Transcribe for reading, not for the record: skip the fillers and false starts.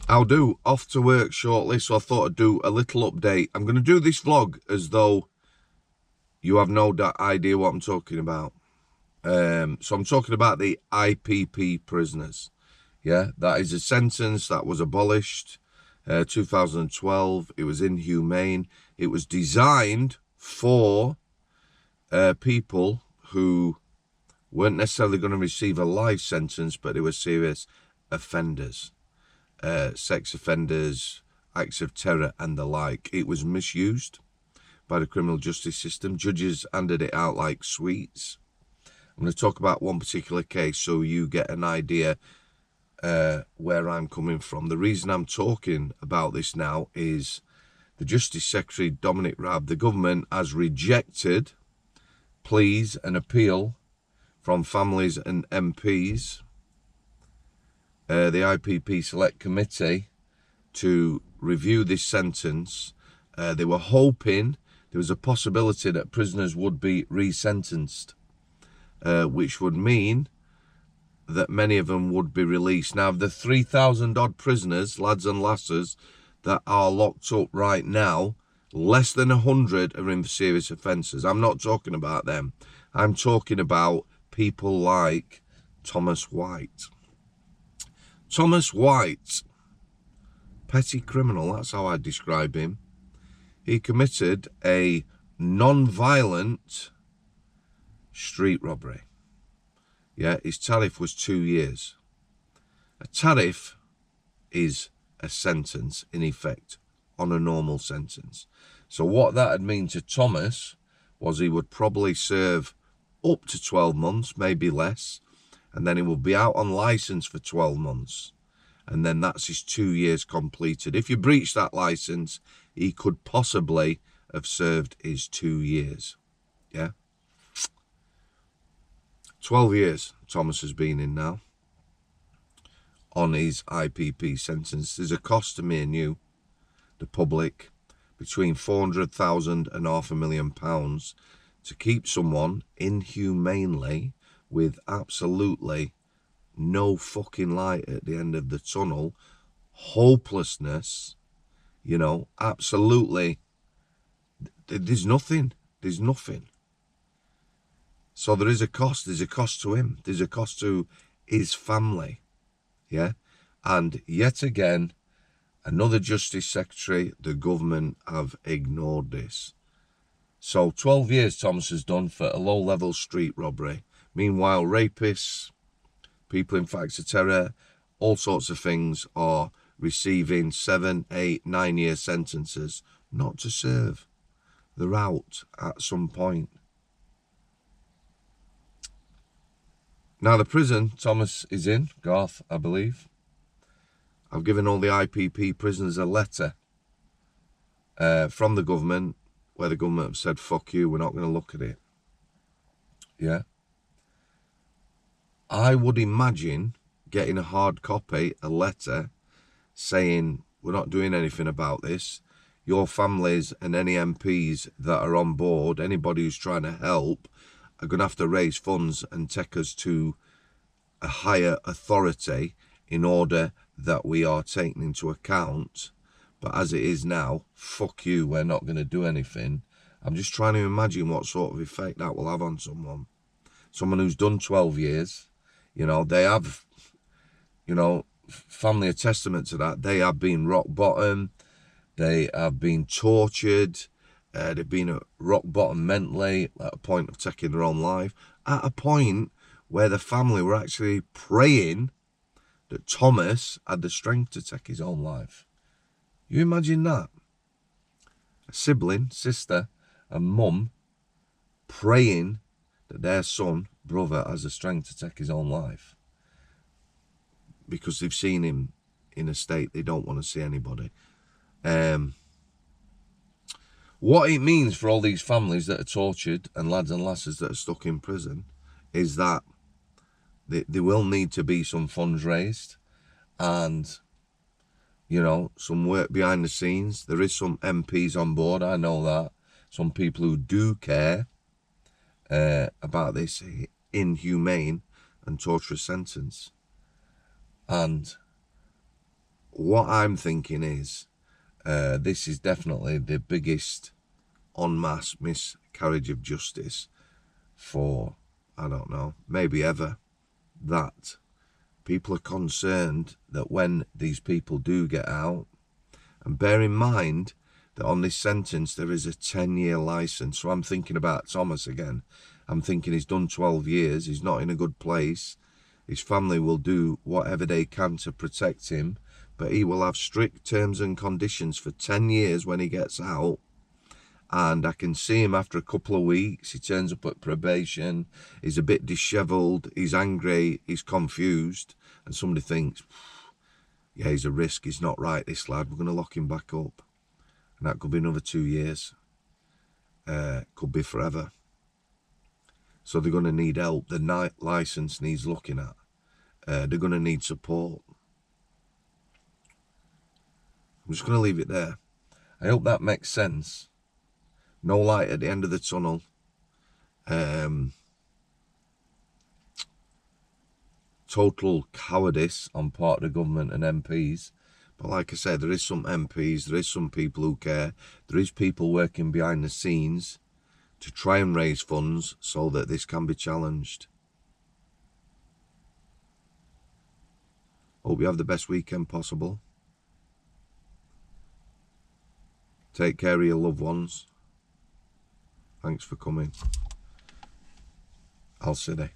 I'll do off to work shortly, so I thought I'd do a little update. I'm going to do this vlog as though you have no idea what I'm talking about. So I'm talking about the IPP prisoners. Yeah, that is a sentence that was abolished 2012. It was inhumane. It was designed for people who weren't necessarily going to receive a life sentence, but they were serious offenders, sex offenders, acts of terror and the like. It was misused by the criminal justice system. Judges handed it out like sweets. I'm going to talk about one particular case so you get an idea where I'm coming from. The reason I'm talking about this now is the Justice Secretary, Dominic Raab, the government has rejected pleas and appeal from families and MPs, the IPP Select Committee, to review this sentence. They were hoping there was a possibility that prisoners would be resentenced, which would mean that many of them would be released. Now, of the 3,000 odd prisoners, lads and lasses, that are locked up right now, less than 100 are in serious offences. I'm not talking about them. I'm talking about people like Thomas White. Thomas White, petty criminal, that's how I describe him. He committed a non-violent street robbery. Yeah, his tariff was 2 years. A tariff is a sentence, in effect, on a normal sentence. So what that would mean to Thomas was he would probably serve up to 12 months, maybe less, and then he will be out on license for 12 months. And then that's his 2 years completed. If you breach that license, he could possibly have served his 2 years. Yeah. 12 years Thomas has been in now on his IPP sentence. There's a cost to me and you, the public, between 400,000 and £500,000 to keep someone inhumanely with absolutely no fucking light at the end of the tunnel, hopelessness, you know, absolutely, there's nothing. So there is a cost. There's a cost to him. There's a cost to his family. Yeah. And yet again, another Justice Secretary, the government have ignored this. So 12 years Thomas has done for a low-level street robbery. Meanwhile, rapists, people in facts of terror, all sorts of things are receiving 7, 8, 9 year sentences not to serve. They're out at some point. Now, the prison Thomas is in, Garth, I believe, I've given all the IPP prisoners a letter from the government, where the government have said, fuck you, we're not going to look at it. Yeah. I would imagine getting a hard copy, a letter, saying, we're not doing anything about this. Your families and any MPs that are on board, anybody who's trying to help, are going to have to raise funds and take us to a higher authority in order that we are taken into account. But as it is now, fuck you, we're not going to do anything. I'm just trying to imagine what sort of effect that will have on someone. Someone who's done 12 years, you know, they have, you know, family a testament to that. They have been rock bottom. They have been tortured. They've been at rock bottom mentally, at a point of taking their own life, at a point where the family were actually praying that Thomas had the strength to take his own life. You imagine that? A sibling, sister, and mum praying that their son, brother, has the strength to take his own life because they've seen him in a state they don't want to see anybody. What it means for all these families that are tortured and lads and lasses that are stuck in prison is that there will need to be some funds raised and, you know, some work behind the scenes. There is some MPs on board, I know that. Some people who do care about this inhumane and torturous sentence. And what I'm thinking is, this is definitely the biggest en masse miscarriage of justice for, I don't know, maybe ever, that people are concerned that when these people do get out, and bear in mind that on this sentence there is a 10-year license. So I'm thinking about Thomas again. I'm thinking he's done 12 years, he's not in a good place. His family will do whatever they can to protect him, but he will have strict terms and conditions for 10 years when he gets out. And I can see him after a couple of weeks, he turns up at probation, he's a bit dishevelled, he's angry, he's confused, and somebody thinks, yeah, he's a risk, he's not right, this lad, we're going to lock him back up. And that could be another 2 years, could be forever. So they're going to need help, the night licence needs looking at, they're going to need support. I'm just going to leave it there. I hope that makes sense. No light at the end of the tunnel. Total cowardice on part of the government and MPs. But like I said, there is some MPs, there is some people who care. There is people working behind the scenes to try and raise funds so that this can be challenged. Hope you have the best weekend possible. Take care of your loved ones. Thanks for coming. Al City.